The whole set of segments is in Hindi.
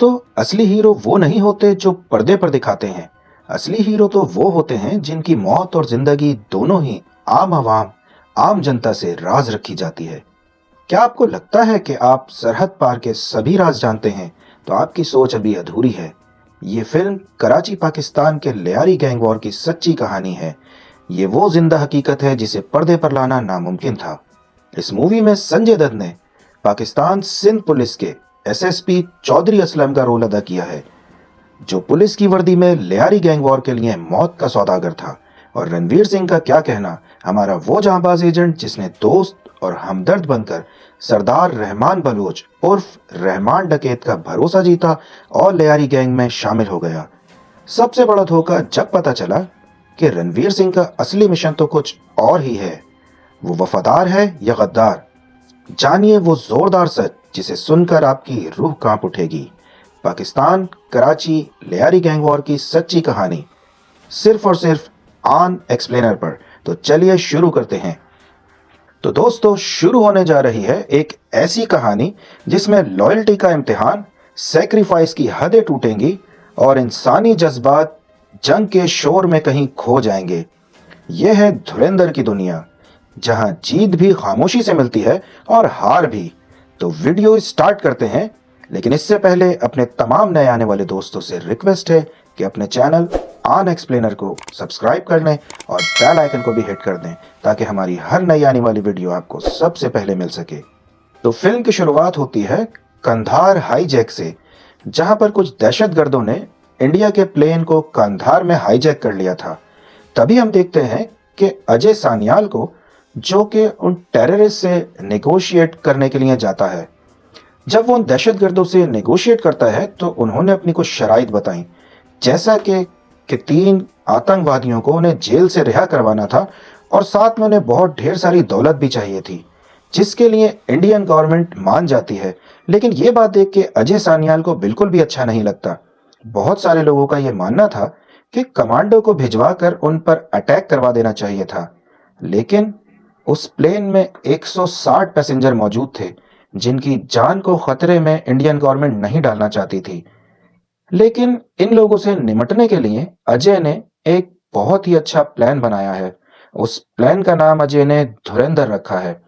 दोस्तों, असली हीरो वो नहीं होते जो पर्दे पर दिखाते हैं। असली हीरो तो वो होते हैं जिनकी मौत और जिंदगी दोनों ही आम आवाम, आम जनता से राज रखी जाती है। क्या आपको लगता है कि आप सरहद पार के सभी राज जानते हैं? तो आपकी सोच अभी अधूरी है। ये फिल्म कराची पाकिस्तान के लियारी गैंग वॉर की सच्ची कहानी है। ये वो जिंदा हकीकत है जिसे पर्दे पर लाना नामुमकिन था। इस मूवी में संजय दत्त ने पाकिस्तान सिंध पुलिस के एसएसपी चौधरी असलम का रोल अदा किया है, जो पुलिस की वर्दी में लियारी गैंग वॉर के लिए मौत का सौदागर था। और रणवीर सिंह का क्या कहना, हमारा वो जांबाज एजेंट जिसने दोस्त और हमदर्द बनकर सरदार रहमान बलोच उर्फ रहमान डकैत का भरोसा जीता और लियारी गैंग में शामिल हो गया। सबसे बड़ा धोखा जब पता चला कि रणवीर सिंह का असली मिशन तो कुछ और ही है। वो वफादार है या गद्दार? जानिए वो जोरदार सच जिसे सुनकर आपकी रूह कांप उठेगी। पाकिस्तान कराची लियारी गैंग वॉर की सच्ची कहानी, सिर्फ और सिर्फ ऑन एक्सप्लेनर पर। तो चलिए शुरू करते हैं। तो दोस्तों, शुरू होने जा रही है एक ऐसी कहानी जिसमें लॉयल्टी का इम्तिहान, सेक्रीफाइस की हदें टूटेंगी और इंसानी जज्बात जंग के शोर में कहीं खो जाएंगे। यह है धुरंधर की दुनिया, जहां जीत भी खामोशी से मिलती है और हार भी। तो वीडियो स्टार्ट करते हैं, लेकिन इससे पहले अपने तमाम नए आने वाले दोस्तों से रिक्वेस्ट है कि अपने चैनल ऑन एक्सप्लेनर को सब्सक्राइब कर लें और बेल आइकन को भी हिट कर दें, ताकि हमारी हर नई आने वाली वीडियो आपको सबसे पहले मिल सके। तो फिल्म की शुरुआत होती है कंधार हाईजैक से, जहां पर कुछ दहशतगर्दों ने इंडिया के प्लेन को कंधार में हाईजैक कर लिया था। तभी हम देखते हैं कि अजय सान्याल को, जो कि उन टेररिस्ट से नेगोशिएट करने के लिए जाता है। जब वो उन दहशतगर्दों से नेगोशिएट करता है तो उन्होंने अपनी कुछ शराइत बताई, जैसा कि 3 आतंकवादियों को उन्हें जेल से रिहा करवाना था और साथ में उन्हें बहुत ढेर सारी दौलत भी चाहिए थी, जिसके लिए इंडियन गवर्नमेंट मान जाती है। लेकिन ये बात देख के अजय सान्याल को बिल्कुल भी अच्छा नहीं लगता। बहुत सारे लोगों का यह मानना था कि कमांडो को भिजवा कर उन पर अटैक करवा देना चाहिए था, लेकिन उस प्लेन में 160 पैसेंजर मौजूद थे, जिनकी जान को खतरे में इंडियन गवर्नमेंट नहीं डालना चाहती थी। लेकिन इन लोगों से निपटने के लिए अजय ने एक बहुत ही अच्छा प्लान बनाया है। उस प्लान का नाम अजय ने धुरंधर रखा है।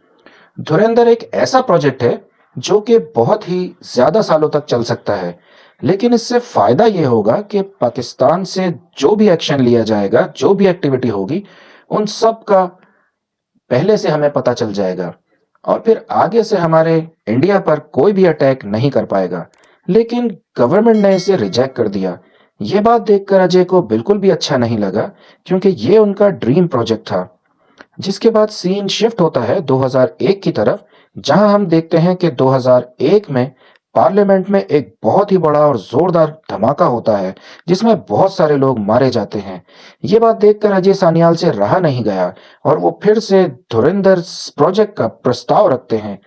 धुरंधर एक ऐसा प्रोजेक्ट है जो कि बहुत ही ज्यादा सालों तक चल सकता है, लेकिन इससे फायदा यह होगा कि पाकिस्तान से जो भी एक्शन लिया जाएगा, जो भी एक्टिविटी होगी, उन सब का पहले से हमें पता चल जाएगा और फिर आगे से हमारे इंडिया पर कोई भी अटैक नहीं कर पाएगा। लेकिन गवर्नमेंट ने इसे रिजेक्ट कर दिया। ये बात देखकर अजय को बिल्कुल भी अच्छा नहीं लगा, क्योंकि ये उनका ड्रीम प्रोजेक्ट था। जिसके बाद सीन शिफ्ट होता है 2001 की तरफ, जहां हम देखते हैं कि 2001 में पार्लियामेंट में एक बहुत ही बड़ा और जोरदार धमाका होता है, जिसमें बहुत सारे लोग मारे जाते हैं। ये बात देखकर अजय सान्याल से रहा नहीं गया और वो फिर से धुरंधर प्रोजेक्ट का प्रस्ताव रखते हैं।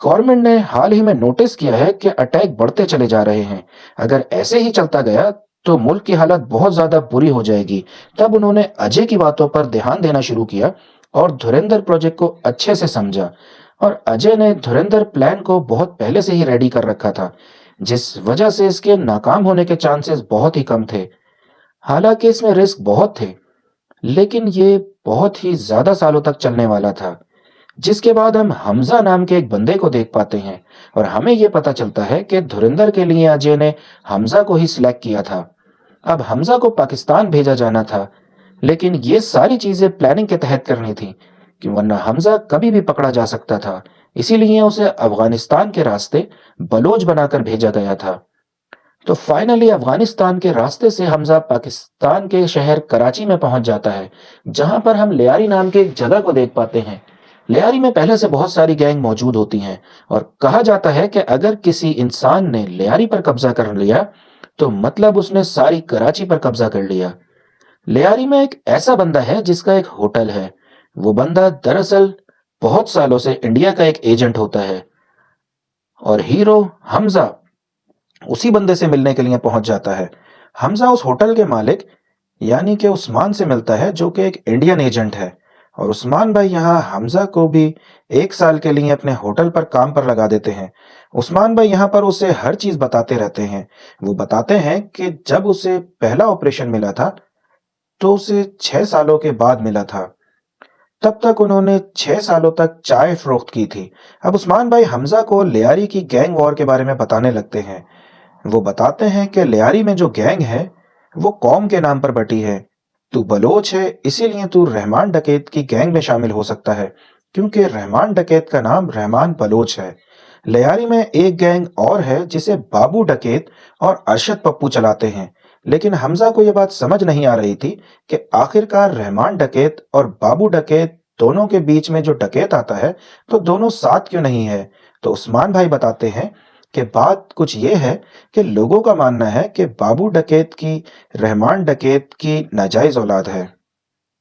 गवर्नमेंट ने हाल ही में नोटिस किया है कि अटैक बढ़ते चले जा रहे हैं। अगर ऐसे ही चलता गया तो मुल्क की हालत बहुत ज्यादा बुरी हो जाएगी। तब उन्होंने अजय की बातों पर ध्यान देना शुरू किया और धुरंधर प्रोजेक्ट को अच्छे से समझा। और अजय ने धुरंधर प्लान को बहुत पहले से ही रेडी कर रखा था, जिस वजह से इसके नाकाम होने के चांसेस बहुत ही कम थे। हालांकि इसमें रिस्क बहुत थे, लेकिन ये बहुत ही ज्यादा सालों तक चलने वाला था। जिसके बाद हम हमजा नाम के एक बंदे को देख पाते हैं और हमें यह पता चलता है कि धुरंधर के लिए अजय ने हमजा को ही सिलेक्ट किया था। अब हमजा को पाकिस्तान भेजा जाना था, लेकिन ये सारी चीजें प्लानिंग के तहत करनी थी, कि वरना हमजा कभी भी पकड़ा जा सकता था। इसीलिए उसे अफगानिस्तान के रास्ते बलोच बनाकर भेजा गया था। तो फाइनली अफगानिस्तान के रास्ते से हमजा पाकिस्तान के शहर कराची में पहुंच जाता है, जहां पर हम लियारी नाम के एक जगह को देख पाते हैं। लियारी में पहले से बहुत सारी गैंग मौजूद होती हैं और कहा जाता है कि अगर किसी इंसान ने लियारी पर कब्जा कर लिया तो मतलब उसने सारी कराची पर कब्जा कर लिया। लियारी में एक ऐसा बंदा है जिसका एक होटल है। वो बंदा दरअसल बहुत सालों से इंडिया का एक एजेंट होता है और हीरो हमजा उसी बंदे से मिलने के लिए पहुंच जाता है। हमजा उस होटल के मालिक यानी कि उस्मान से मिलता है, जो कि एक इंडियन एजेंट है। और उस्मान भाई यहाँ हमजा को भी 1 साल के लिए अपने होटल पर काम पर लगा देते हैं। उस्मान भाई यहाँ पर उसे हर चीज बताते रहते हैं। वो बताते हैं कि जब उसे पहला ऑपरेशन मिला था तो उसे 6 सालों के बाद मिला था। तब तक उन्होंने 6 सालों तक चाय फरोख्त की थी। अब उस्मान भाई हमजा को लियारी की गैंग वॉर के बारे में बताने लगते हैं। वो बताते हैं कि लियारी में जो गैंग है वो कौम के नाम पर बटी है। तू बलोच है, इसीलिए तू रहमान डकैत की गैंग में शामिल हो सकता है, क्योंकि रहमान डकैत का नाम रहमान बलोच है। लियारी में एक गैंग और है जिसे बाबू डकैत और अरशद पप्पू चलाते हैं। लेकिन हमजा को यह बात समझ नहीं आ रही थी कि आखिरकार रहमान डकैत और बाबू डकैत दोनों के बीच में जो डकैत आता है तो दोनों साथ क्यों नहीं है। तो उस्मान भाई बताते हैं कि बात कुछ ये है कि लोगों का मानना है कि बाबू डकैत की रहमान डकैत की नाजायज औलाद है।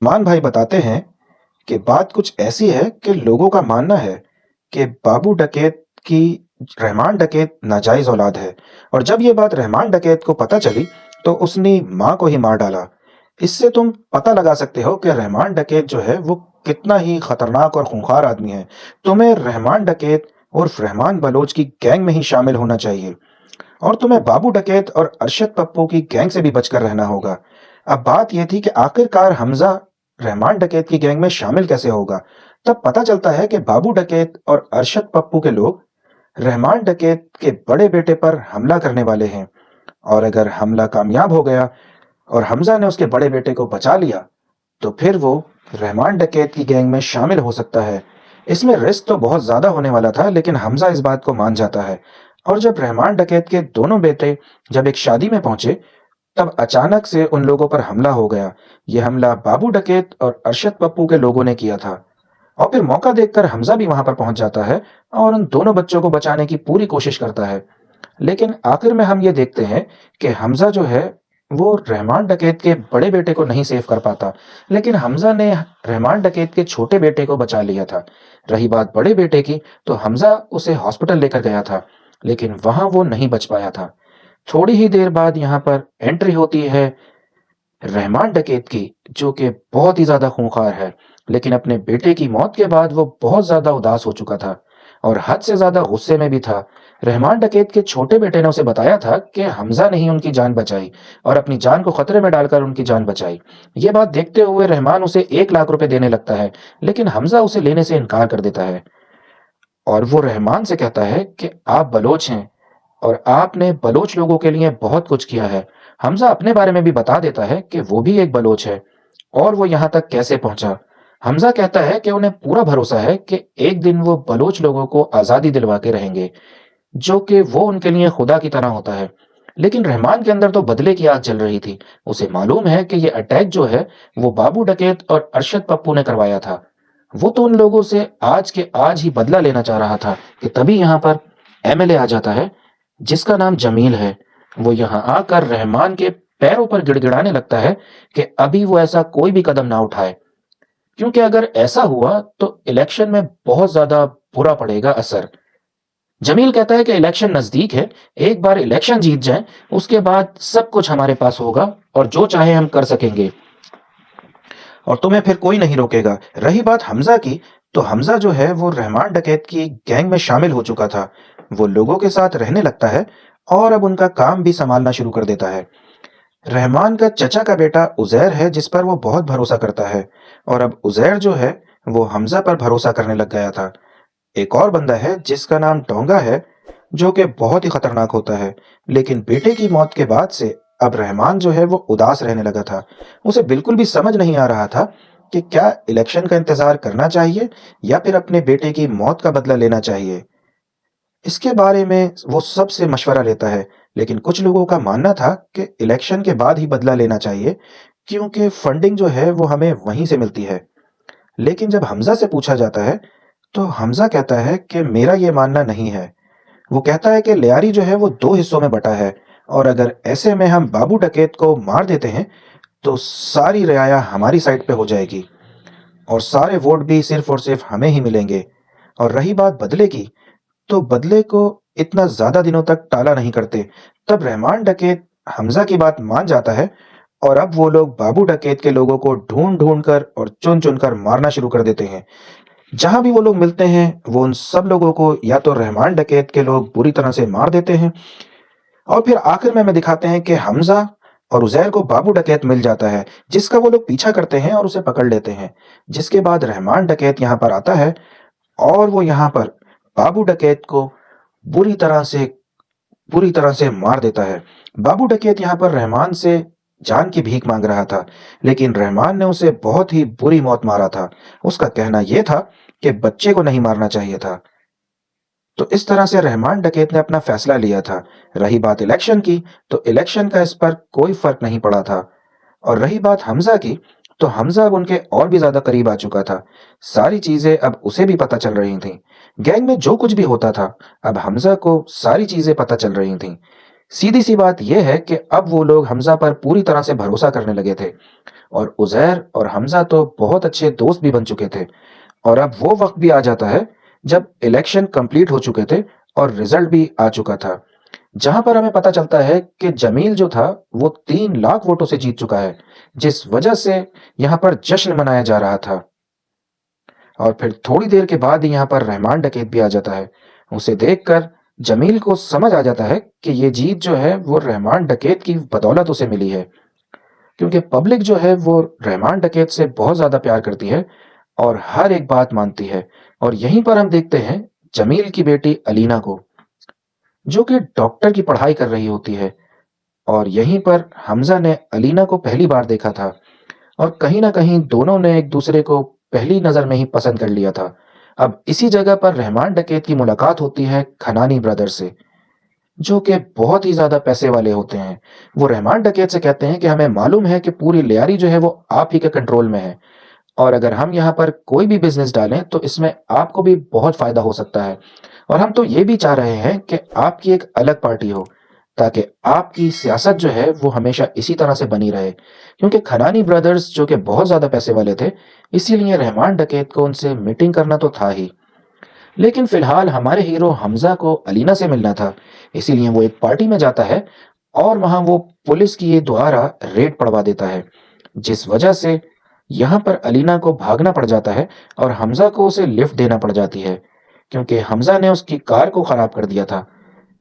मान भाई बताते हैं कि बात कुछ ऐसी है कि लोगों का मानना है कि बाबू डकैत की रहमान डकैत नाजायज औलाद है। और जब ये बात रहमान डकैत को पता चली तो उसने माँ को ही मार डाला। इससे तुम पता लगा सकते हो कि रहमान डकैत जो है वो कितना ही खतरनाक और खूंखार आदमी है। तुम्हें रहमान डकैत और रहमान बलोच की गैंग में ही शामिल होना चाहिए, और तुम्हें बाबू डकैत और अरशद पप्पू की गैंग से भी बचकर रहना होगा। अब बात यह थी कि आखिरकार हमजा रहमान डकैत की गैंग में शामिल कैसे होगा। तब पता चलता है कि बाबू डकैत और अरशद पप्पू के लोग रहमान डकैत के बड़े बेटे पर हमला करने वाले हैं, और अगर हमला कामयाब हो गया और हमजा ने उसके बड़े बेटे को बचा लिया तो फिर वो रहमान डकैत की गैंग में शामिल हो सकता है। इसमें रिस्क तो बहुत ज्यादा होने वाला था, लेकिन हमजा इस बात को मान जाता है। और जब रहमान डकैत के दोनों बेटे जब एक शादी में पहुंचे तब अचानक से उन लोगों पर हमला हो गया। यह हमला बाबू डकैत और अरशद पप्पू के लोगों ने किया था। और फिर मौका देखकर हमजा भी वहां पर पहुंच जाता है और उन दोनों बच्चों को बचाने की पूरी कोशिश करता है। लेकिन आखिर में हम ये देखते हैं कि हमजा जो है वो रहमान डकैत के बड़े बेटे को नहीं सेव कर पाता, लेकिन हमजा ने रहमान डकैत के छोटे बेटे को बचा लिया था। रही बात बड़े बेटे की, तो हमजा उसे हॉस्पिटल लेकर गया था, लेकिन वहां वो नहीं बच पाया था। थोड़ी ही देर बाद यहाँ पर एंट्री होती है रहमान डकैत की, जो कि बहुत ही ज्यादा खूंखार है। लेकिन अपने बेटे की मौत के बाद वो बहुत ज्यादा उदास हो चुका था और हद से ज्यादा गुस्से में भी था। रहमान डकैत के छोटे बेटे ने उसे बताया था कि हमजा ने ही उनकी जान बचाई और अपनी जान को खतरे में डालकर उनकी जान बचाई। ये बात देखते हुए रहमान उसे 1 लाख रुपए देने लगता है, लेकिन हमजा उसे लेने से इनकार कर देता है। और वो रहमान से कहता है कि आप बलोच हैं और आपने बलोच लोगों के लिए बहुत कुछ किया है। हमजा अपने बारे में भी बता देता है कि वो भी एक बलोच है और वो यहाँ तक कैसे पहुंचा। हमजा कहता है कि उन्हें पूरा भरोसा है कि एक दिन वो बलोच लोगों को आजादी दिलवा के रहेंगे, जो कि वो उनके लिए खुदा की तरह होता है। लेकिन रहमान के अंदर तो बदले की आग जल रही थी। उसे मालूम है कि ये अटैक जो है वो बाबू डकैत और अरशद पप्पू ने करवाया था। वो तो उन लोगों से आज के आज ही बदला लेना चाह रहा था कि तभी यहाँ पर एमएलए आ जाता है जिसका नाम जमील है। वो यहाँ आकर रहमान के पैरों पर गिड़गिड़ाने लगता है कि अभी वो ऐसा कोई भी कदम ना उठाए, क्योंकि अगर ऐसा हुआ तो इलेक्शन में बहुत ज्यादा बुरा पड़ेगा असर। जमील कहता है कि इलेक्शन नजदीक है, एक बार इलेक्शन जीत जाए उसके बाद सब कुछ हमारे पास होगा और जो चाहे हम कर सकेंगे और तुम्हें फिर कोई नहीं रोकेगा। रही बात हमजा की, तो हमजा जो है वो रहमान डकैत की गैंग में शामिल हो चुका था। वो लोगों के साथ रहने लगता है और अब उनका काम भी संभालना शुरू कर देता है। रहमान का चचा का बेटा उजैर है जिस पर वो बहुत भरोसा करता है, और अब उजैर जो है वो हमजा पर भरोसा करने लग गया था। एक और बंदा है जिसका नाम डोंगा है, जो कि बहुत ही खतरनाक होता है। लेकिन बेटे की मौत के बाद से अब रहमान जो है वो उदास रहने लगा था। उसे बिल्कुल भी समझ नहीं आ रहा था कि क्या इलेक्शन का इंतजार करना चाहिए या फिर अपने बेटे की मौत का बदला लेना चाहिए। इसके बारे में वो सबसे मशवरा लेता है, लेकिन कुछ लोगों का मानना था कि इलेक्शन के बाद ही बदला लेना चाहिए, क्योंकि फंडिंग जो है वो हमें वहीं से मिलती है। लेकिन जब हमजा से पूछा जाता है तो हमजा कहता है कि मेरा ये मानना नहीं है। वो कहता है कि लियारी जो है वो 2 हिस्सों में बटा है, और अगर ऐसे में हम बाबू डकैत को मार देते हैं तो सारी रियाया हमारी साइड पे हो जाएगी और सारे वोट भी सिर्फ और सिर्फ हमें ही मिलेंगे। और रही बात बदले की, तो बदले को इतना ज्यादा दिनों तक टाला नहीं करते। तब रहमान डकैत हमजा की बात मान जाता है और अब वो लोग बाबू डकैत के लोगों को ढूंढ ढूंढ कर और चुन चुन कर मारना शुरू कर देते हैं। जहां भी वो लोग मिलते हैं वो उन सब लोगों को या तो रहमान डकैत के लोग बुरी तरह से मार देते हैं, और फिर आखिर में हमें दिखाते हैं कि हमजा और उजैर को बाबू डकैत मिल जाता है, जिसका वो लोग पीछा करते हैं और उसे पकड़ लेते हैं। जिसके बाद रहमान डकैत यहाँ पर आता है और वो यहाँ पर बाबू डकैत को बुरी तरह से पूरी तरह से मार देता है। बाबू डकैत यहाँ पर रहमान से जान की भीख मांग रहा था, लेकिन रहमान ने उसे बहुत ही बुरी मौत मारा था। उसका कहना यह था कि बच्चे को नहीं मारना चाहिए था। तो इस तरह से रहमान डकैत ने अपना फैसला लिया था। रही बात इलेक्शन की, तो इलेक्शन का इस पर कोई फर्क नहीं पड़ा था। और रही बात हमजा की, तो हमजा अब उनके और भी ज्यादा करीब आ चुका था। सारी चीजें अब उसे भी पता चल रही थीं। गैंग में जो कुछ भी होता था, अब हमजा को सारी चीजें पता चल रही थीं। सीधी सी बात यह है कि अब वो लोग हमजा पर पूरी तरह से भरोसा करने लगे थे, और उजैर और हमजा तो बहुत अच्छे दोस्त भी बन चुके थे। और अब वो वक्त भी आ जाता है जब इलेक्शन कंप्लीट हो चुके थे और रिजल्ट भी आ चुका था, जहां पर हमें पता चलता है कि जमील जो था वो 3 लाख वोटों से जीत चुका है, जिस वजह से यहाँ पर जश्न मनाया जा रहा था। और फिर थोड़ी देर के बाद ही यहाँ पर रहमान डकैत भी आ जाता है। उसे देखकर जमील को समझ आ जाता है कि ये जीत जो है वो रहमान डकैत की बदौलत उसे मिली है, क्योंकि पब्लिक जो है वो रहमान डकैत से बहुत ज्यादा प्यार करती है और हर एक बात मानती है। और यहीं पर हम देखते हैं जमील की बेटी अलीना को, जो कि डॉक्टर की पढ़ाई कर रही होती है। और यहीं पर हमजा ने अलीना को पहली बार देखा था, और कहीं ना कहीं दोनों ने एक दूसरे को पहली नजर में ही पसंद कर लिया था। अब इसी जगह पर रहमान डकैत की मुलाकात होती है खनानी ब्रदर से, जो कि बहुत ही ज्यादा पैसे वाले होते हैं। वो रहमान डकैत से कहते हैं कि हमें मालूम है कि पूरी लियारी जो है वो आप ही के कंट्रोल में है, और अगर हम यहाँ पर कोई भी बिजनेस डालें तो इसमें आपको भी बहुत फायदा हो सकता है। और हम तो ये भी चाह रहे हैं कि आपकी एक अलग पार्टी हो, ताकि आपकी सियासत जो है वो हमेशा इसी तरह से बनी रहे। क्योंकि खनानी ब्रदर्स जो कि बहुत ज्यादा पैसे वाले थे, इसीलिए रहमान डकैत को उनसे मीटिंग करना तो था ही। लेकिन फिलहाल हमारे हीरो हमजा को अलीना से मिलना था, इसीलिए वो एक पार्टी में जाता है और वहां वो पुलिस की द्वारा रेड पड़वा देता है, जिस वजह से यहाँ पर अलीना को भागना पड़ जाता है और हमजा को उसे लिफ्ट देना पड़ जाती है, क्योंकि हमजा ने उसकी कार को खराब कर दिया था।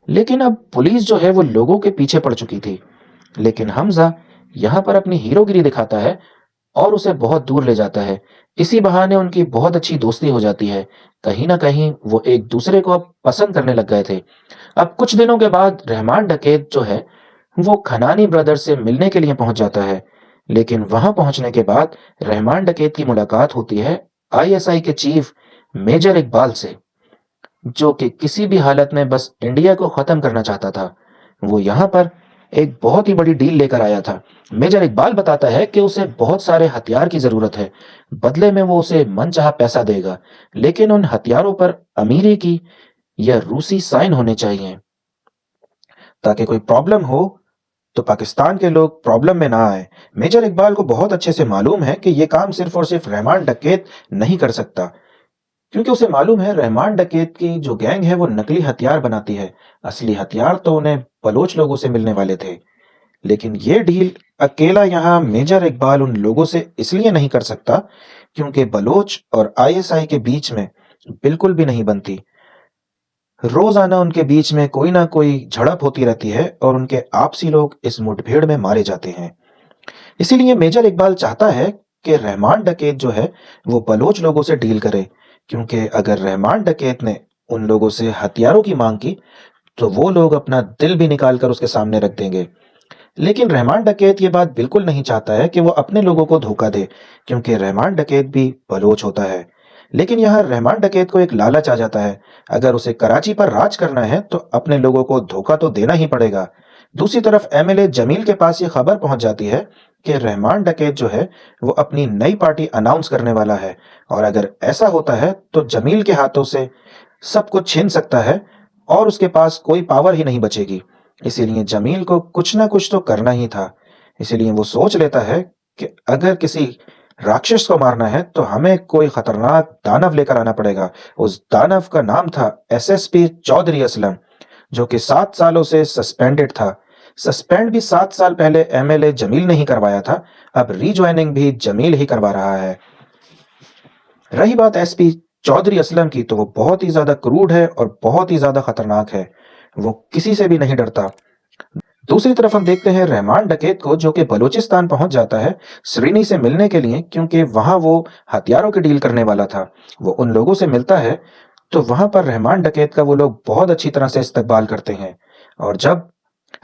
लेकिन अब पुलिस जो है वो लोगों के पीछे पड़ चुकी थी, लेकिन हमजा यहाँ पर अपनी हीरोगिरी दिखाता है और उसे बहुत दूर ले जाता है। इसी बहाने उनकी बहुत अच्छी दोस्ती हो जाती है। कहीं ना कहीं वो एक दूसरे को अब पसंद करने लग गए थे। अब कुछ दिनों के बाद रहमान डकैत जो है वो खनानी ब्रदर्स से मिलने के लिए पहुंच जाता है, लेकिन वहां पहुंचने के बाद रहमान डकैत की मुलाकात होती है आईएसआई के चीफ मेजर इकबाल से, जो कि किसी भी हालत में बस इंडिया को खत्म करना चाहता था। वो यहाँ पर एक बहुत ही बड़ी डील लेकर आया था। मेजर इकबाल बताता है कि उसे बहुत सारे हथियार की जरूरत है, बदले में वो उसे मनचाहा पैसा देगा, लेकिन उन हथियारों पर अमीरी की या रूसी साइन होने चाहिए, ताकि कोई प्रॉब्लम हो तो पाकिस्तान के लोग प्रॉब्लम में ना आए। मेजर इकबाल को बहुत अच्छे से मालूम है कि ये काम सिर्फ और सिर्फ रहमान डकैत नहीं कर सकता, क्योंकि उसे मालूम है रहमान डकैत की जो गैंग है वो नकली हथियार बनाती है। असली हथियार तो उन्हें बलोच लोगों से मिलने वाले थे। लेकिन ये डील अकेला यहाँ मेजर इकबाल उन लोगों से इसलिए नहीं कर सकता, क्योंकि बलोच और आईएसआई के बीच में बिल्कुल भी नहीं बनती। रोजाना उनके बीच में कोई ना कोई झड़प होती रहती है और उनके आपसी लोग इस मुठभेड़ में मारे जाते हैं। इसीलिए मेजर इकबाल चाहता है कि रहमान डकैत जो है वो बलोच लोगों से डील करे, क्योंकि अगर रहमान डकैत ने उन लोगों से हथियारों की मांग की तो वो लोग अपना दिल भी निकाल कर उसके सामने रख देंगे। लेकिन रहमान डकैत ये बात बिल्कुल नहीं चाहता है कि वो अपने लोगों को धोखा दे, क्योंकि रहमान डकैत भी बलोच होता है। लेकिन यहाँ रहमान डकैत को एक लालच आ जाता है, अगर उसे कराची पर राज करना है तो अपने लोगों को धोखा तो देना ही पड़ेगा। दूसरी तरफ एमएलए जमील के पास ये खबर पहुंच जाती है कि रहमान डकैत जो है वो अपनी नई पार्टी अनाउंस करने वाला है, और अगर ऐसा होता है तो जमील के हाथों से सब कुछ छीन सकता है और उसके पास कोई पावर ही नहीं बचेगी। इसीलिए जमील को कुछ ना कुछ तो करना ही था। इसीलिए वो सोच लेता है कि अगर किसी राक्षस को मारना है तो हमें कोई खतरनाक दानव लेकर आना पड़ेगा। उस दानव का नाम था एसएसपी चौधरी असलम, जो कि 7 सालों से सस्पेंडेड था। सस्पेंड भी 7 साल पहले एमएलए जमील ने ही करवाया था, अब रीज्वाइनिंग भी जमील ही करवा रहा है। रही बात एसपी चौधरी असलम की, तो वो बहुत ही ज्यादा क्रूड है और बहुत ही ज्यादा खतरनाक है। वो किसी से भी नहीं डरता। दूसरी तरफ हम देखते हैं रहमान डकैत को, जो कि बलूचिस्तान पहुंच जाता है श्रीनी से मिलने के लिए, क्योंकि वहां वो हथियारों की डील करने वाला था। वो उन लोगों से मिलता है, तो वहां पर रहमान डकैत का वो लोग बहुत अच्छी तरह से इस्तकबाल करते हैं। और जब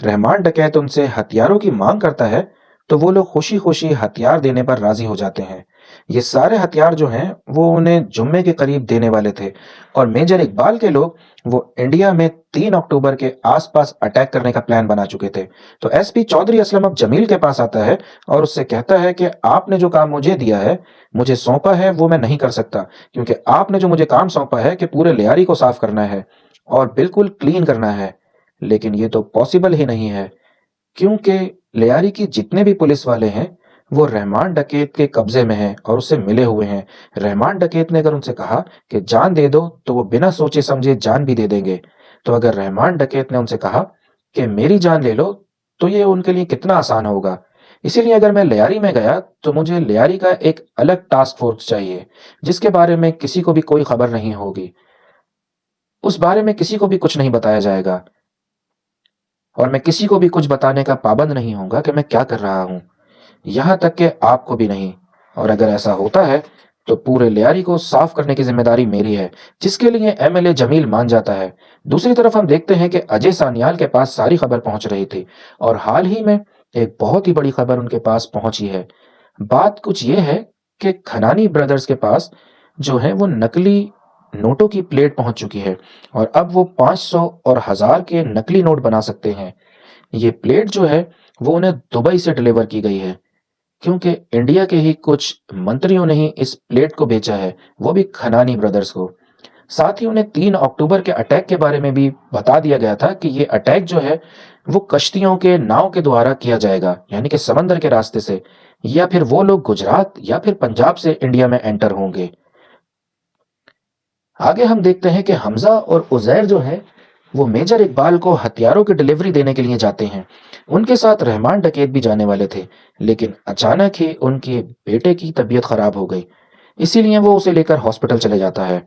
रहमान डकैत उनसे हथियारों की मांग करता है, तो वो लोग खुशी खुशी हथियार देने पर राजी हो जाते हैं। ये सारे हथियार जो हैं वो उन्हें जुम्मे के करीब देने वाले थे। और मेजर इकबाल के लोग वो इंडिया में 3 अक्टूबर के आसपास अटैक करने का प्लान बना चुके थे। तो एसपी चौधरी असलम अब जमील के पास आता है और उससे कहता है कि आपने जो काम मुझे दिया है, मुझे सौंपा है, वो मैं नहीं कर सकता, क्योंकि आपने जो मुझे काम सौंपा है कि पूरे लियारी को साफ करना है और बिल्कुल क्लीन करना है, लेकिन ये तो पॉसिबल ही नहीं है, क्योंकि लियारी की जितने भी पुलिस वाले हैं वो रहमान डकैत के कब्जे में हैं और उससे मिले हुए हैं। रहमान डकैत ने अगर उनसे कहा कि जान दे दो, तो वो बिना सोचे समझे जान भी दे देंगे। तो अगर रहमान डकैत ने उनसे कहा कि मेरी जान ले लो, तो ये उनके लिए कितना आसान होगा। इसीलिए अगर मैं लियारी में गया, तो मुझे लियारी का एक अलग टास्क फोर्स चाहिए, जिसके बारे में किसी को भी कोई खबर नहीं होगी। उस बारे में किसी को भी कुछ नहीं बताया जाएगा और मैं किसी को भी कुछ बताने का पाबंद नहीं होऊंगा कि मैं क्या कर रहा हूं, यहां तक कि आपको भी नहीं। और अगर ऐसा होता है, तो पूरे लियारी को साफ करने की जिम्मेदारी मेरी है, जिसके लिए एमएलए जमील मान जाता है। दूसरी तरफ हम देखते हैं कि अजय सान्याल के पास सारी खबर पहुंच रही थी और हाल ही में एक बहुत ही बड़ी खबर उनके पास पहुंची है। बात कुछ ये है कि खनानी ब्रदर्स के पास जो है वो नकली नोटों की प्लेट पहुंच चुकी है और अब वो 500 और 1000 के नकली नोट बना सकते हैं। ये प्लेट जो है वो उन्हें दुबई से डिलीवर की गई है, क्योंकि इंडिया के ही कुछ मंत्रियों ने ही इस प्लेट को बेचा है, वो भी खनानी ब्रदर्स को। साथ ही उन्हें 3 अक्टूबर के अटैक के बारे में भी बता दिया गया था कि ये अटैक जो है वो कश्तियों के नाव के द्वारा किया जाएगा, यानी कि समंदर के रास्ते से, या फिर वो लोग गुजरात या फिर पंजाब से इंडिया में एंटर होंगे। आगे हम देखते हैं कि हमजा और उजैर जो है वो मेजर इकबाल को हथियारों की डिलीवरी देने के लिए जाते हैं। उनके साथ रहमान डकैत भी जाने वाले थे, लेकिन अचानक ही उनके बेटे की तबीयत खराब हो गई, इसीलिए वो उसे लेकर हॉस्पिटल चले जाता है।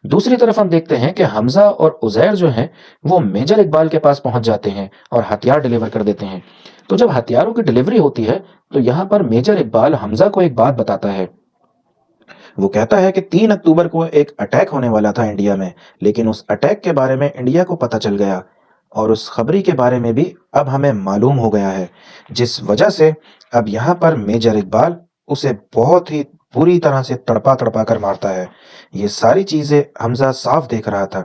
दूसरी तरफ हम देखते हैं कि हमजा और उजैर जो हैं वो मेजर इकबाल के पास पहुंच जाते हैं और हथियार डिलीवर कर देते हैं। तो जब हथियारों की डिलीवरी होती है, तो यहाँ पर मेजर इकबाल हमजा को एक बात बताता है। वो कहता है कि 3 अक्टूबर को एक अटैक होने वाला था इंडिया में, लेकिन उस अटैक के बारे में इंडिया को पता चल गया और उस खबरी के बारे में भी अब हमें मालूम हो गया है, जिस वजह से अब यहाँ पर मेजर इकबाल उसे बहुत ही बुरी तरह से तड़पा तड़पा कर मारता है। ये सारी चीजें हमजा साफ देख रहा था,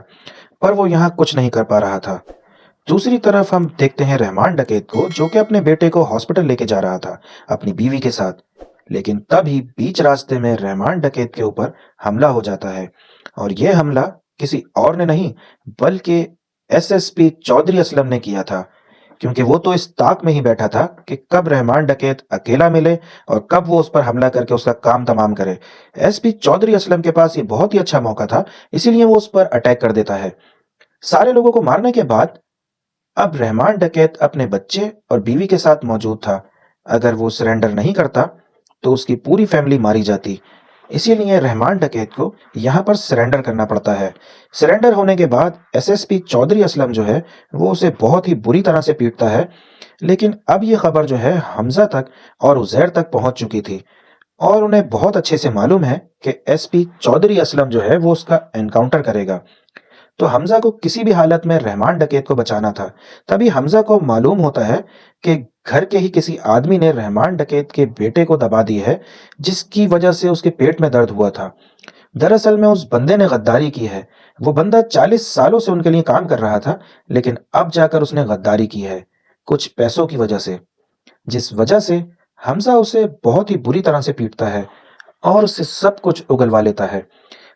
पर वो यहाँ कुछ नहीं कर पा रहा था। दूसरी तरफ हम देखते हैं रहमान डकैत को, जो कि अपने बेटे को हॉस्पिटल लेके जा रहा था अपनी बीवी के साथ। लेकिन तभी बीच रास्ते में रहमान डकैत के ऊपर हमला हो जाता है और यह हमला किसी और ने नहीं, बल्कि एसएसपी चौधरी असलम ने किया था, क्योंकि वो तो इस ताक में ही बैठा था कि कब रहमान डकैत अकेला मिले और कब वो उस पर हमला करके उसका काम तमाम करे। एसपी चौधरी असलम के पास ये बहुत ही अच्छा मौका था, इसीलिए वो उस पर अटैक कर देता है। सारे लोगों को मारने के बाद अब रहमान डकैत अपने बच्चे और बीवी के साथ मौजूद था। अगर वो सरेंडर नहीं करता, तो उसकी पूरी फैमिली मारी जाती। इसीलिए रहमान डकैत को यहाँ पर सरेंडर करना पड़ता है। सरेंडर होने के बाद एसएसपी चौधरी असलम जो है वो उसे बहुत ही बुरी तरह से पीटता है। लेकिन अब ये खबर जो है हमजा तक और उजैर तक पहुंच चुकी थी और उन्हें बहुत अच्छे से मालूम है कि एसपी चौधरी असलम जो है वो उसका एनकाउंटर करेगा। तो हमजा को किसी भी हालत में रहमान डकैत को बचाना था। तभी हमजा को मालूम होता है कि घर के ही किसी आदमी ने रहमान डकैत के बेटे को दबा दी है, जिसकी वजह से उसके पेट में दर्द हुआ था। दरअसल में उस बंदे ने गद्दारी की है। वो बंदा 40 सालों से उनके लिए काम कर रहा था, लेकिन अब जाकर उसने गद्दारी की है, कुछ पैसों की वजह से, जिस वजह से हमजा उसे बहुत ही बुरी तरह से पीटता है और उससे सब कुछ उगलवा लेता है।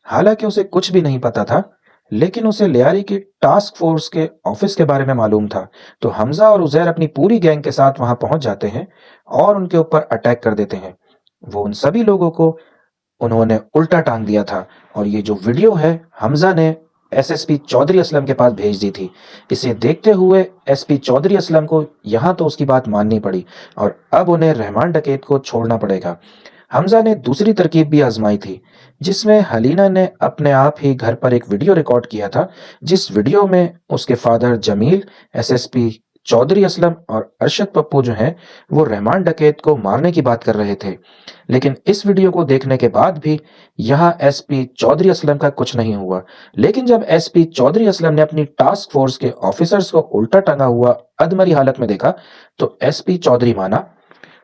हालांकि उसे कुछ भी नहीं पता था, लेकिन उसे लियारी की टास्क फोर्स के ऑफिस के बारे में मालूम था। तो हमजा और उजैर अपनी पूरी गैंग के साथ वहां पहुंच जाते हैं और उनके ऊपर अटैक कर देते हैं। वो उन सभी लोगों को उन्होंने उल्टा टांग दिया था और ये जो वीडियो है हमजा ने एसएसपी चौधरी असलम के पास भेज दी थी। इसे देखते हुए एसपी चौधरी असलम को यहाँ तो उसकी बात माननी पड़ी और अब उन्हें रहमान डकैत को छोड़ना पड़ेगा। हमजा ने दूसरी तरकीब भी आजमाई थी, जिसमें हलीना ने अपने आप ही घर पर एक वीडियो रिकॉर्ड किया था, जिस वीडियो में उसके फादर जमील, एसएसपी चौधरी असलम और अरशद पप्पू जो हैं वो रहमान डकैत को मारने की बात कर रहे थे। लेकिन इस वीडियो को देखने के बाद भी यहाँ एसपी चौधरी असलम का कुछ नहीं हुआ। लेकिन जब एसपी चौधरी असलम ने अपनी टास्क फोर्स के ऑफिसर्स को उल्टा टंगा हुआ अधमरी हालत में देखा, तो एसपी चौधरी माना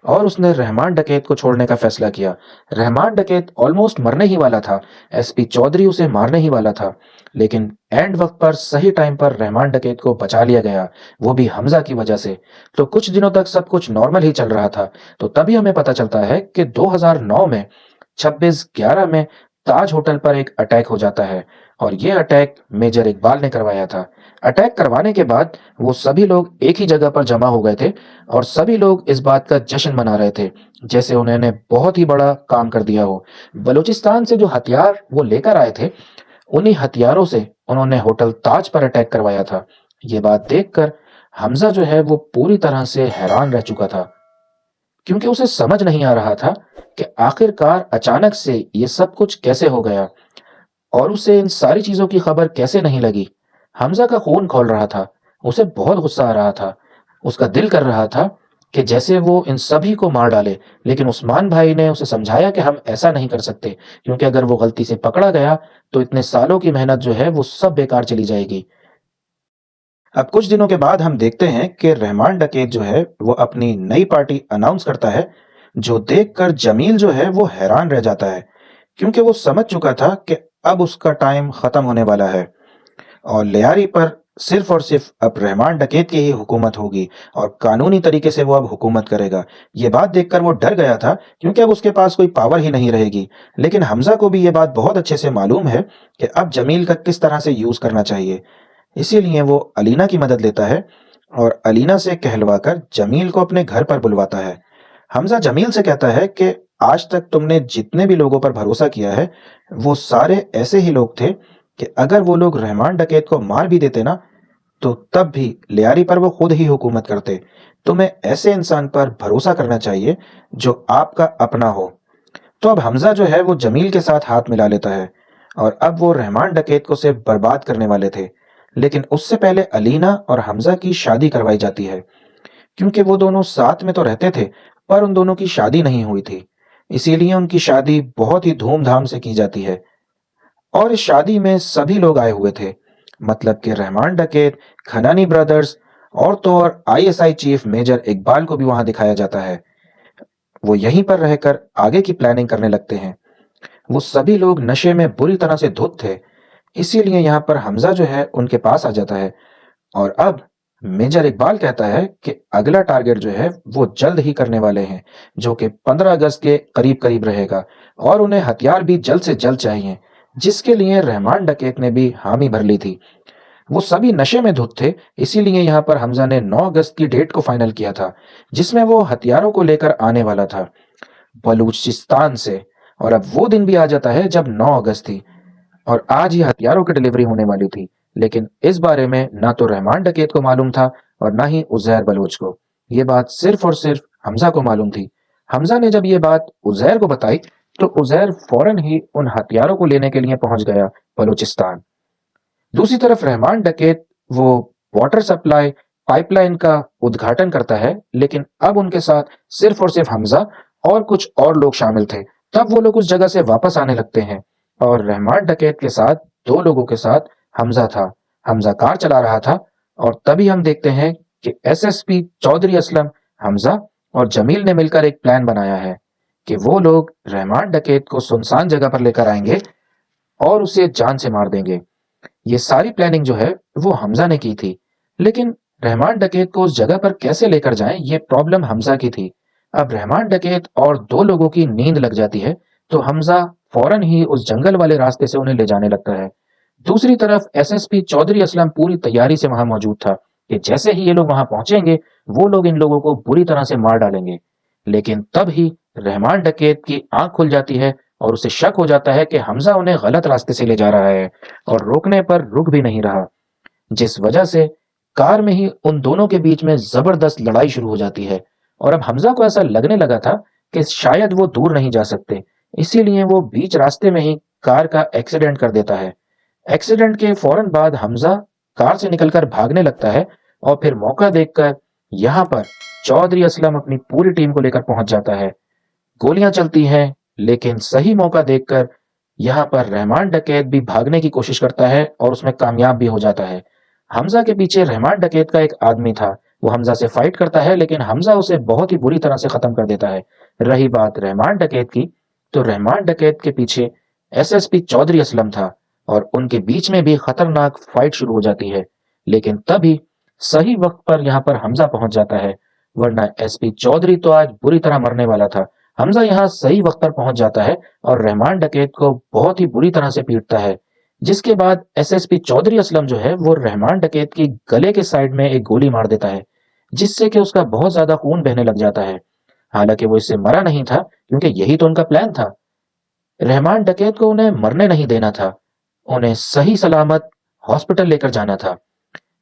और उसने रहमान डकैत को छोड़ने का फैसला किया। रहमान डकैत ऑलमोस्ट मरने ही वाला था, एसपी चौधरी उसे मारने ही वाला था, लेकिन एंड वक्त पर सही टाइम पर रहमान डकैत को बचा लिया गया, वो भी हमजा की वजह से। तो कुछ दिनों तक सब कुछ नॉर्मल ही चल रहा था। तो तभी हमें पता चलता है कि 2009 में 26/11 में ताज होटल पर एक अटैक हो जाता है और ये अटैक मेजर इकबाल ने करवाया था। अटैक करवाने के बाद वो सभी लोग एक ही जगह पर जमा हो गए थे और सभी लोग इस बात का जश्न मना रहे थे जैसे उन्होंने बहुत ही बड़ा काम कर दिया हो। बलूचिस्तान से जो हथियार वो लेकर आए थे, उन्हीं हथियारों से उन्होंने होटल ताज पर अटैक करवाया था। ये बात देखकर हमजा जो है वो पूरी तरह से हैरान रह चुका था, क्योंकि उसे समझ नहीं आ रहा था कि आखिरकार अचानक से ये सब कुछ कैसे हो गया और उसे इन सारी चीजों की खबर कैसे नहीं लगी। हमजा का खून खौल रहा था, उसे बहुत गुस्सा आ रहा था। उसका दिल कर रहा था कि जैसे वो इन सभी को मार डाले, लेकिन उस्मान भाई ने उसे समझाया कि हम ऐसा नहीं कर सकते, क्योंकि अगर वो गलती से पकड़ा गया तो इतने सालों की मेहनत जो है वो सब बेकार चली जाएगी। अब कुछ दिनों के बाद हम देखते हैं कि रहमान डकैत जो है वो अपनी नई पार्टी अनाउंस करता है, जो देखकर जमील जो है वो हैरान रह जाता है, क्योंकि वो समझ चुका था कि अब उसका टाइम खत्म होने वाला है और लियारी पर सिर्फ और सिर्फ अब रहमान डकैत की ही हुकूमत होगी और कानूनी तरीके से वो अब हुकूमत करेगा। ये बात देखकर वो डर गया था, क्योंकि अब उसके पास कोई पावर ही नहीं रहेगी। लेकिन हमजा को भी ये बात बहुत अच्छे से मालूम है कि अब जमील का किस तरह से यूज करना चाहिए। इसीलिए वो अलीना की मदद लेता है और अलीना से कहलवाकर जमील को अपने घर पर बुलवाता है। हमजा जमील से कहता है कि आज तक तुमने जितने भी लोगों पर भरोसा किया है, वो सारे ऐसे ही लोग थे कि अगर वो लोग रहमान डकैत को मार भी देते ना, तो तब भी लियारी पर वो खुद ही हुकूमत करते। तुम्हें ऐसे इंसान पर भरोसा करना चाहिए जो आपका अपना हो। तो अब हमजा जो है वो जमील के साथ हाथ मिला लेता है और अब वो रहमान डकैत को से बर्बाद करने वाले थे। लेकिन उससे पहले अलीना और हमजा की शादी करवाई जाती है, क्योंकि वो दोनों साथ में तो रहते थे, पर उन दोनों की शादी नहीं हुई थी। इसीलिए उनकी शादी बहुत ही धूमधाम से की जाती है और इस शादी में सभी लोग आए हुए थे, मतलब कि रहमान डकैत, खनानी ब्रदर्स और तो और आईएसआई चीफ मेजर इकबाल को भी वहां दिखाया जाता है। वो यहीं पर रहकर आगे की प्लानिंग करने लगते हैं। वो सभी लोग नशे में बुरी तरह से धुत थे, इसीलिए यहाँ पर हमजा जो है उनके पास आ जाता है और अब मेजर इकबाल कहता है कि अगला टारगेट जो है वो जल्द ही करने वाले हैं, जो कि 15 अगस्त के करीब करीब रहेगा और उन्हें हथियार भी जल्द से जल्द चाहिए, जिसके लिए रहमान डकैत ने भी हामी भर ली थी। वो सभी नशे में धुत थे, इसीलिए यहाँ पर हमजा ने 9 अगस्त की डेट को फाइनल किया था, जिसमें वो हथियारों को लेकर आने वाला था बलूचिस्तान से। और अब वो दिन भी आ जाता है जब 9 अगस्त थी और आज ही हथियारों की डिलीवरी होने वाली थी। लेकिन इस बारे में ना तो रहमान डकैत को मालूम था और ना ही उजैर बलोच को। ये बात सिर्फ और सिर्फ हमजा को मालूम थी। हमजा ने जब ये बात उजैर को बताई, तो उजैर फौरन ही उन हथियारों को लेने के लिए पहुंच गया बलूचिस्तान। दूसरी तरफ रहमान डकैत वो वाटर सप्लाई पाइपलाइन का उद्घाटन करता है, लेकिन अब उनके साथ सिर्फ और सिर्फ हमजा और कुछ और लोग शामिल थे। तब वो लोग उस जगह से वापस आने लगते हैं और रहमान डकैत के साथ 2 लोगों के साथ हमजा था। हमजा कार चला रहा था और तभी हम देखते हैं कि एसएसपी चौधरी असलम, हमजा और जमील ने मिलकर एक प्लान बनाया है कि वो लोग रहमान डकैत को सुनसान जगह पर लेकर आएंगे और उसे जान से मार देंगे। ये सारी प्लानिंग जो है वो हमजा ने की थी, लेकिन रहमान डकैत को उस जगह पर कैसे लेकर जाएं, ये प्रॉब्लम हमजा की थी। अब रहमान डकैत और 2 लोगों की नींद लग जाती है, तो हमजा फौरन ही उस जंगल वाले रास्ते से उन्हें ले जाने लगता है। दूसरी तरफ एसएसपी चौधरी असलम पूरी तैयारी से वहां मौजूद था कि जैसे ही ये लोग वहां पहुंचेंगे, वो लोग इन लोगों को बुरी तरह से मार डालेंगे। लेकिन तब ही रहमान डकैत की आंख खुल जाती है और उसे शक हो जाता है कि हमजा उन्हें गलत रास्ते से ले जा रहा है और रोकने पर रुक भी नहीं रहा, जिस वजह से कार में ही उन दोनों के बीच में जबरदस्त लड़ाई शुरू हो जाती है। और अब हमजा को ऐसा लगने लगा था कि शायद वो दूर नहीं जा सकते, इसीलिए वो बीच रास्ते में ही कार का एक्सीडेंट कर देता है। एक्सीडेंट के फौरन बाद हमजा कार से निकलकर भागने लगता है और फिर मौका देखकर यहाँ पर चौधरी असलम अपनी पूरी टीम को लेकर पहुंच जाता है। गोलियां चलती हैं, लेकिन सही मौका देखकर यहाँ पर रहमान डकैत भी भागने की कोशिश करता है और उसमें कामयाब भी हो जाता है। हमजा के पीछे रहमान डकैत का एक आदमी था, वो हमजा से फाइट करता है लेकिन हमजा उसे बहुत ही बुरी तरह से खत्म कर देता है। रही बात रहमान डकैत की, तो रहमान डकैत के पीछे एसएसपी चौधरी असलम था और उनके बीच में भी खतरनाक फाइट शुरू हो जाती है। लेकिन तभी सही वक्त पर यहाँ पर हमजा पहुंच जाता है, वरना एसपी चौधरी तो आज बुरी तरह मरने वाला था। हमजा यहाँ सही वक्त पर पहुंच जाता है और रहमान डकैत को बहुत ही बुरी तरह से पीटता है, जिसके बाद एसएसपी चौधरी असलम जो है वो रहमान डकैत की गले के साइड में एक गोली मार देता है, जिससे कि उसका बहुत ज्यादा खून बहने लग जाता है। हालांकि वो इससे मरा नहीं था, क्योंकि यही तो उनका प्लान था। रहमान डकैत को उन्हें मरने नहीं देना था, उन्हें सही सलामत हॉस्पिटल लेकर जाना था।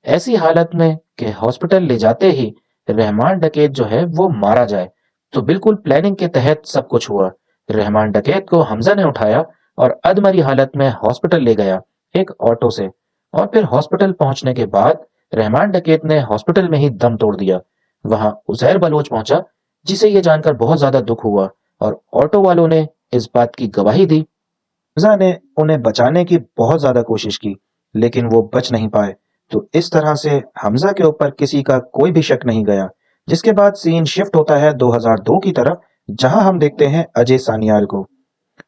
ऐसी हालत में कि हॉस्पिटल ले जाते ही रहमान डकैत जो है वो मारा जाए, तो बिल्कुल प्लानिंग के तहत सब कुछ हुआ। रहमान डकैत को हमजा ने उठाया और अधमरी हालत में हॉस्पिटल ले गया एक ऑटो से, और फिर हॉस्पिटल पहुंचने के बाद रहमान डकैत ने हॉस्पिटल में ही दम तोड़ दिया। वहां उजैर बलोच पहुंचा, जिसे ये जानकर बहुत ज्यादा दुख हुआ और ऑटो वालों ने इस बात की गवाही दी। हमजा ने उन्हें बचाने की बहुत ज्यादा कोशिश की, लेकिन वो बच नहीं पाए। तो इस तरह से हमजा के ऊपर किसी का कोई भी शक नहीं गया। जिसके बाद सीन शिफ्ट होता है 2002 की तरफ, जहां हम देखते हैं अजय सानियाल को।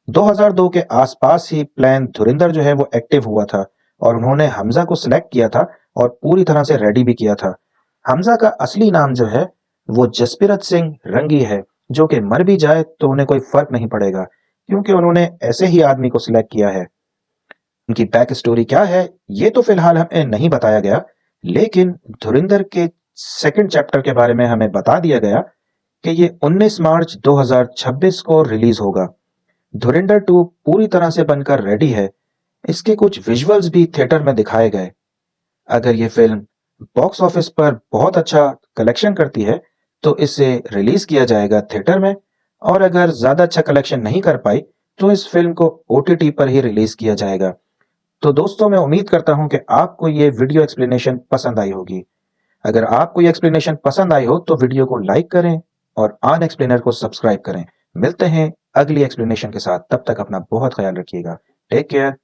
2002 के आसपास ही प्लान धुरिंदर जो है वो एक्टिव हुआ था और उन्होंने हमजा को सिलेक्ट किया था और पूरी तरह से रेडी भी किया था। हमजा का असली नाम जो है वो जसप्रीत सिंह रंगी है, जो कि मर भी जाए तो उन्हें कोई फर्क नहीं पड़ेगा, क्योंकि उन्होंने ऐसे ही आदमी को सिलेक्ट किया है। उनकी बैक स्टोरी क्या है ये तो फिलहाल हमें नहीं बताया गया, लेकिन धुरिंदर के सेकंड चैप्टर के बारे में हमें बता दिया गया कि ये 19 मार्च 2026 को रिलीज होगा। धुरिंदर 2 पूरी तरह से बनकर रेडी है। इसके कुछ विजुअल्स भी थिएटर में दिखाए गए। अगर ये फिल्म बॉक्स ऑफिस पर बहुत अच्छा कलेक्शन करती है तो इसे रिलीज किया जाएगा थिएटर में, और अगर ज्यादा अच्छा कलेक्शन नहीं कर पाई तो इस फिल्म को ओटीटी पर ही रिलीज किया जाएगा। तो दोस्तों, मैं उम्मीद करता हूं कि आपको ये वीडियो एक्सप्लेनेशन पसंद आई होगी। अगर आपको ये एक्सप्लेनेशन पसंद आई हो तो वीडियो को लाइक करें और आन एक्सप्लेनर को सब्सक्राइब करें। मिलते हैं अगली एक्सप्लेनेशन के साथ, तब तक अपना बहुत ख्याल रखिएगा। Take care.